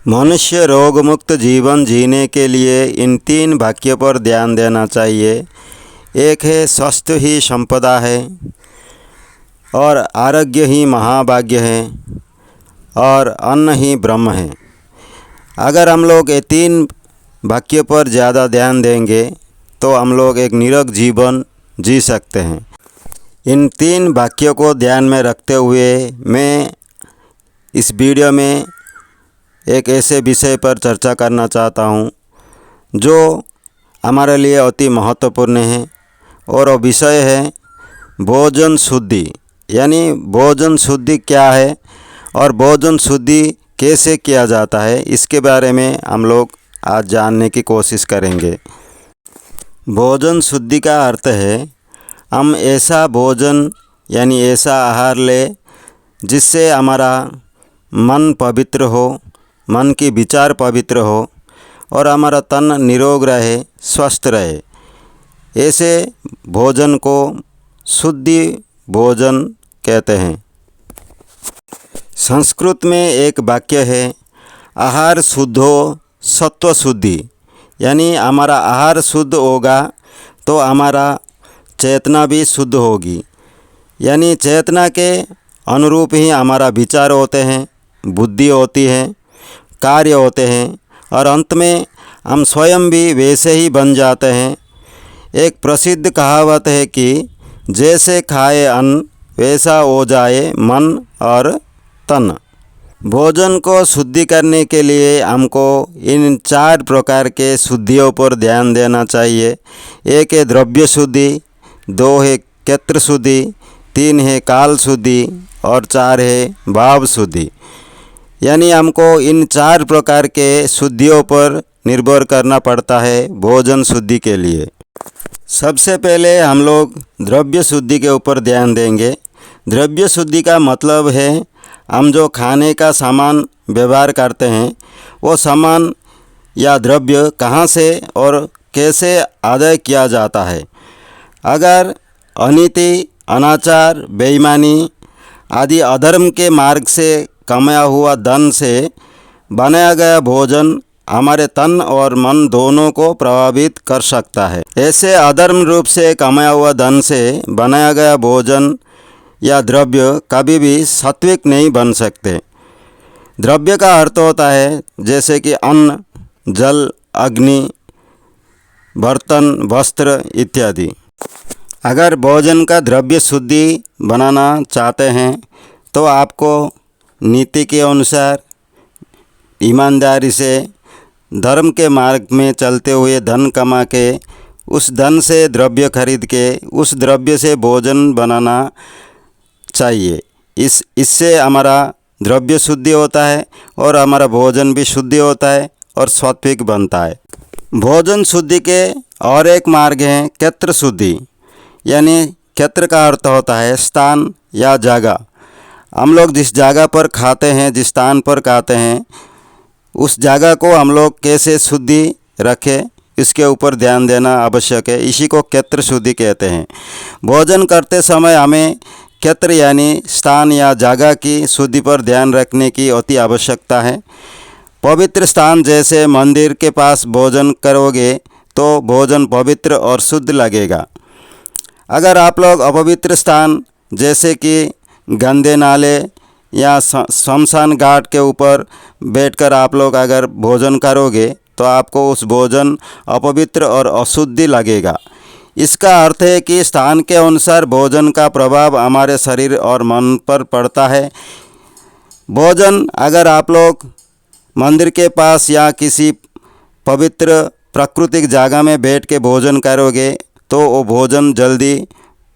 मनुष्य रोगमुक्त जीवन जीने के लिए इन 3 वाक्यों पर ध्यान देना चाहिए। एक है स्वास्थ्य ही संपदा है, और आरोग्य ही महाभाग्य है, और अन्न ही ब्रह्म है। अगर हम लोग ये 3 वाक्यों पर ज़्यादा ध्यान देंगे तो हम लोग एक निरोग जीवन जी सकते हैं। इन 3 वाक्यों को ध्यान में रखते हुए मैं इस वीडियो में एक ऐसे विषय पर चर्चा करना चाहता हूँ जो हमारे लिए अति महत्वपूर्ण है, और वो विषय है भोजन शुद्धि। यानी भोजन शुद्धि क्या है और भोजन शुद्धि कैसे किया जाता है, इसके बारे में हम लोग आज जानने की कोशिश करेंगे। भोजन शुद्धि का अर्थ है हम ऐसा भोजन यानी ऐसा आहार ले जिससे हमारा मन पवित्र हो, मन की विचार पवित्र हो, और हमारा तन निरोग रहे, स्वस्थ रहे। ऐसे भोजन को शुद्धि भोजन कहते हैं। संस्कृत में एक वाक्य है, आहार शुद्धो सत्व शुद्धि। यानी हमारा आहार शुद्ध होगा तो हमारा चेतना भी शुद्ध होगी। यानी चेतना के अनुरूप ही हमारा विचार होते हैं, बुद्धि होती है, कार्य होते हैं, और अंत में हम स्वयं भी वैसे ही बन जाते हैं। एक प्रसिद्ध कहावत है कि जैसे खाए अन्न वैसा हो जाए मन और तन। भोजन को शुद्धि करने के लिए हमको इन 4 प्रकार के शुद्धियों पर ध्यान देना चाहिए। एक है द्रव्य शुद्धि, 2 है क्षेत्र शुद्धि, 3 है काल शुद्धि, और 4 है भाव शुद्धि। यानी हमको इन 4 प्रकार के शुद्धियों पर निर्भर करना पड़ता है भोजन शुद्धि के लिए। सबसे पहले हम लोग द्रव्य शुद्धि के ऊपर ध्यान देंगे। द्रव्य शुद्धि का मतलब है हम जो खाने का सामान व्यवहार करते हैं वो सामान या द्रव्य कहाँ से और कैसे आदाय किया जाता है। अगर अनीति, अनाचार, बेईमानी आदि अधर्म के मार्ग से कमाया हुआ धन से बनाया गया भोजन हमारे तन और मन दोनों को प्रभावित कर सकता है। ऐसे अधर्म रूप से कमाया हुआ धन से बनाया गया भोजन या द्रव्य कभी भी सात्विक नहीं बन सकते। द्रव्य का अर्थ होता है जैसे कि अन्न, जल, अग्नि, बर्तन, वस्त्र इत्यादि। अगर भोजन का द्रव्य शुद्धि बनाना चाहते हैं तो आपको नीति के अनुसार ईमानदारी से धर्म के मार्ग में चलते हुए धन कमा के उस धन से द्रव्य खरीद के उस द्रव्य से भोजन बनाना चाहिए। इससे हमारा द्रव्य शुद्धि होता है और हमारा भोजन भी शुद्धि होता है और सात्विक बनता है। भोजन शुद्धि के और एक मार्ग है क्षेत्र शुद्धि। यानी क्षेत्र का अर्थ होता है स्थान या जगह। हम लोग जिस जगह पर खाते हैं, जिस स्थान पर खाते हैं, उस जगह को हम लोग कैसे शुद्धि रखें इसके ऊपर ध्यान देना आवश्यक है। इसी को क्षेत्र शुद्धि कहते हैं। भोजन करते समय हमें क्षेत्र यानी स्थान या जगह की शुद्धि पर ध्यान रखने की अति आवश्यकता है। पवित्र स्थान जैसे मंदिर के पास भोजन करोगे तो भोजन पवित्र और शुद्ध लगेगा। अगर आप लोग अपवित्र स्थान जैसे कि गंदे नाले या शमशान घाट के ऊपर बैठकर आप लोग अगर भोजन करोगे तो आपको उस भोजन अपवित्र और अशुद्धि लगेगा। इसका अर्थ है कि स्थान के अनुसार भोजन का प्रभाव हमारे शरीर और मन पर पड़ता है। भोजन अगर आप लोग मंदिर के पास या किसी पवित्र प्राकृतिक जगह में बैठ के भोजन करोगे तो वो भोजन जल्दी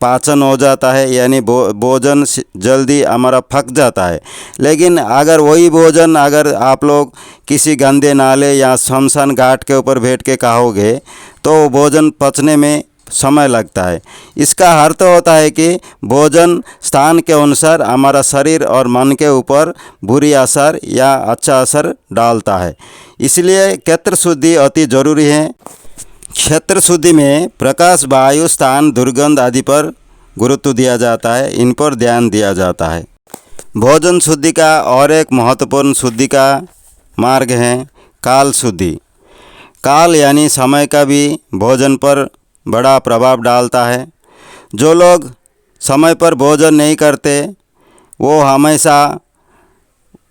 पाचन हो जाता है, यानी भोजन जल्दी हमारा पक जाता है। लेकिन अगर वही भोजन अगर आप लोग किसी गंदे नाले या शमशान घाट के ऊपर बैठ के खाओगे तो भोजन पचने में समय लगता है। इसका अर्थ होता है कि भोजन स्थान के अनुसार हमारा शरीर और मन के ऊपर बुरी असर या अच्छा असर डालता है। इसलिए क्षेत्र शुद्धि अति जरूरी है। क्षेत्र शुद्धि में प्रकाश, वायु, स्थान, दुर्गंध आदि पर गुरुत्व दिया जाता है, इन पर ध्यान दिया जाता है। भोजन शुद्धि का और एक महत्वपूर्ण शुद्धि का मार्ग है काल शुद्धि। काल यानी समय का भी भोजन पर बड़ा प्रभाव डालता है। जो लोग समय पर भोजन नहीं करते वो हमेशा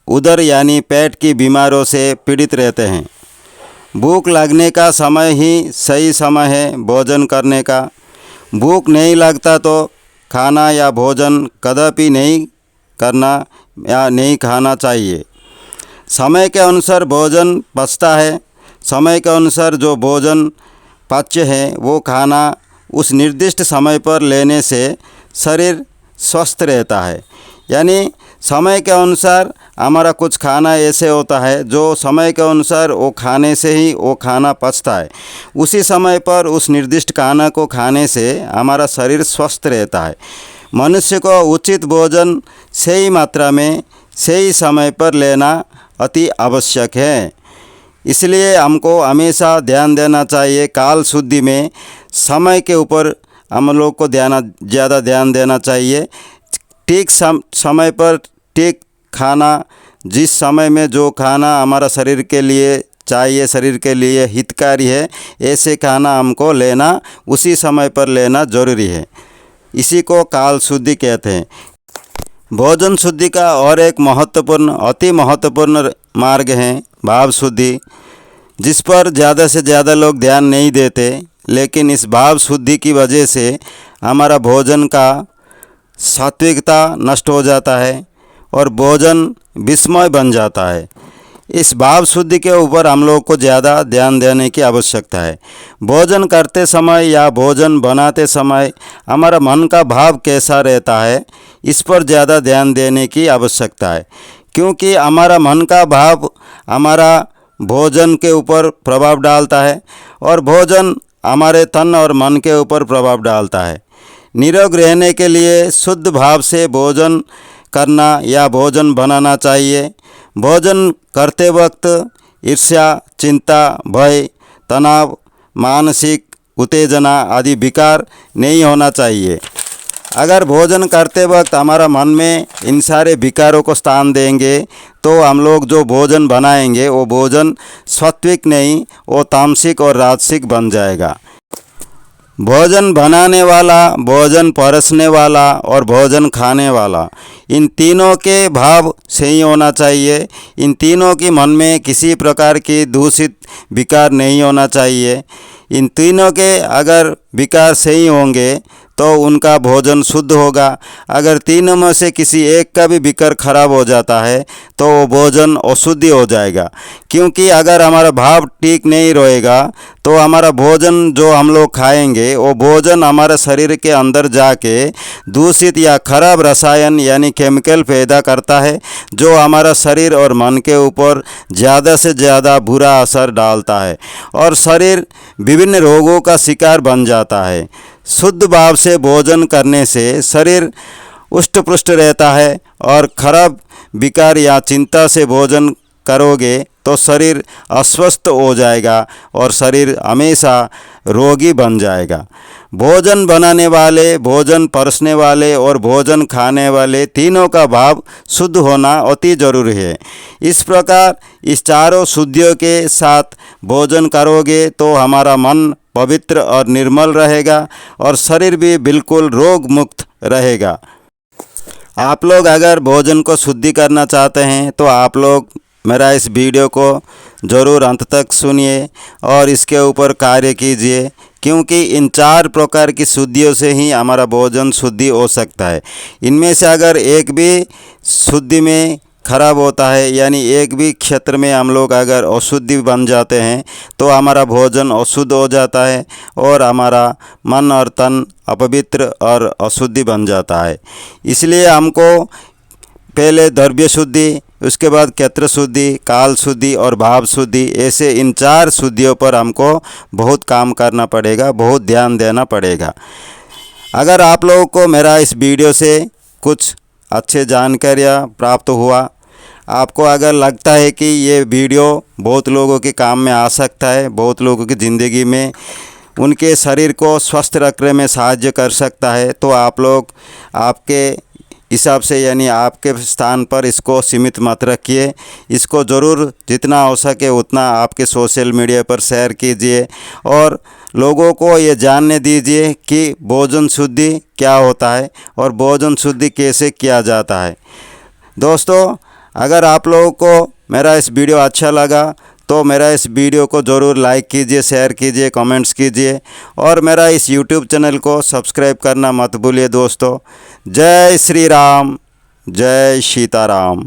उदर यानी पेट की बीमारियों से पीड़ित रहते हैं। भूख लगने का समय ही सही समय है भोजन करने का। भूख नहीं लगता तो खाना या भोजन कदापि नहीं करना या नहीं खाना चाहिए। समय के अनुसार भोजन पचता है। समय के अनुसार जो भोजन पाच्य है वो खाना उस निर्दिष्ट समय पर लेने से शरीर स्वस्थ रहता है। यानी समय के अनुसार हमारा कुछ खाना ऐसे होता है जो समय के अनुसार वो खाने से ही वो खाना पचता है। उसी समय पर उस निर्दिष्ट खाना को खाने से हमारा शरीर स्वस्थ रहता है। मनुष्य को उचित भोजन सही मात्रा में सही समय पर लेना अति आवश्यक है। इसलिए हमको हमेशा ध्यान देना चाहिए काल शुद्धि में। समय के ऊपर हम लोग को ज़्यादा ध्यान देना चाहिए। ठीक समय पर ठीक खाना, जिस समय में जो खाना हमारा शरीर के लिए चाहिए, शरीर के लिए हितकारी है, ऐसे खाना हमको लेना उसी समय पर लेना जरूरी है। इसी को काल शुद्धि कहते हैं। भोजन शुद्धि का और एक अति महत्वपूर्ण मार्ग है भाव शुद्धि, जिस पर ज़्यादा से ज़्यादा लोग ध्यान नहीं देते। लेकिन इस भाव शुद्धि की वजह से हमारा भोजन का सात्विकता नष्ट हो जाता है और भोजन विस्मय बन जाता है। इस भाव शुद्धि के ऊपर हम लोग को ज़्यादा ध्यान देने की आवश्यकता है। भोजन करते समय या भोजन बनाते समय हमारा मन का भाव कैसा रहता है, इस पर ज़्यादा ध्यान देने की आवश्यकता है। क्योंकि हमारा मन का भाव हमारा भोजन के ऊपर प्रभाव डालता है और भोजन हमारे तन और मन के ऊपर प्रभाव डालता है। निरोग रहने के लिए शुद्ध भाव से भोजन करना या भोजन बनाना चाहिए। भोजन करते वक्त ईर्ष्या, चिंता, भय, तनाव, मानसिक उत्तेजना आदि विकार नहीं होना चाहिए। अगर भोजन करते वक्त हमारा मन में इन सारे विकारों को स्थान देंगे तो हम लोग जो भोजन बनाएंगे वो भोजन सात्विक नहीं, वो तामसिक और राजसिक बन जाएगा। भोजन बनाने वाला, भोजन परोसने वाला और भोजन खाने वाला, इन तीनों के भाव सही होना चाहिए। इन तीनों की मन में किसी प्रकार की दूषित विकार नहीं होना चाहिए। इन तीनों के अगर विकार सही होंगे तो उनका भोजन शुद्ध होगा। अगर तीनों में से किसी एक का भी विकार खराब हो जाता है तो वो भोजन अशुद्धि हो जाएगा। क्योंकि अगर हमारा भाव ठीक नहीं रहेगा तो हमारा भोजन जो हम लोग खाएंगे वो भोजन हमारे शरीर के अंदर जाके दूषित या खराब रसायन यानी केमिकल पैदा करता है, जो हमारा शरीर और मन के ऊपर ज़्यादा से ज़्यादा बुरा असर डालता है और शरीर विभिन्न रोगों का शिकार बन जाता है। शुद्ध भाव से भोजन करने से शरीर उष्ट-पुष्ट रहता है और खराब विकार या चिंता से भोजन करोगे तो शरीर अस्वस्थ हो जाएगा और शरीर हमेशा रोगी बन जाएगा। भोजन बनाने वाले, भोजन परोसने वाले और भोजन खाने वाले तीनों का भाव शुद्ध होना अति जरूरी है। इस प्रकार इस चारों शुद्धियों के साथ भोजन करोगे तो हमारा मन पवित्र और निर्मल रहेगा और शरीर भी बिल्कुल रोग मुक्त रहेगा। आप लोग अगर भोजन को शुद्धि करना चाहते हैं तो आप लोग मेरा इस वीडियो को ज़रूर अंत तक सुनिए और इसके ऊपर कार्य कीजिए, क्योंकि इन 4 प्रकार की शुद्धियों से ही हमारा भोजन शुद्धि हो सकता है। इनमें से अगर एक भी शुद्धि में खराब होता है, यानी एक भी क्षेत्र में हम लोग अगर अशुद्धि बन जाते हैं तो हमारा भोजन अशुद्ध हो जाता है और हमारा मन और तन अपवित्र और अशुद्धि बन जाता है। इसलिए हमको पहले द्रव्य शुद्धि, उसके बाद क्षेत्र शुद्धि, काल शुद्धि और भाव शुद्धि, ऐसे इन 4 शुद्धियों पर हमको बहुत काम करना पड़ेगा, बहुत ध्यान देना पड़ेगा। अगर आप लोगों को मेरा इस वीडियो से कुछ अच्छे जानकारियाँ प्राप्त हुआ, आपको अगर लगता है कि ये वीडियो बहुत लोगों के काम में आ सकता है, बहुत लोगों की ज़िंदगी में उनके शरीर को स्वस्थ रखने में सहायता कर सकता है, तो आप लोग आपके हिसाब से यानी आपके स्थान पर इसको सीमित मत रखिए। इसको ज़रूर जितना हो सके उतना आपके सोशल मीडिया पर शेयर कीजिए और लोगों को ये जानने दीजिए कि भोजन शुद्धि क्या होता है और भोजन शुद्धि कैसे किया जाता है। दोस्तों, अगर आप लोगों को मेरा इस वीडियो अच्छा लगा तो मेरा इस वीडियो को ज़रूर लाइक कीजिए, शेयर कीजिए, कमेंट्स कीजिए और मेरा इस यूट्यूब चैनल को सब्सक्राइब करना मत भूलिए दोस्तों। जय श्री राम, जय सीताराम।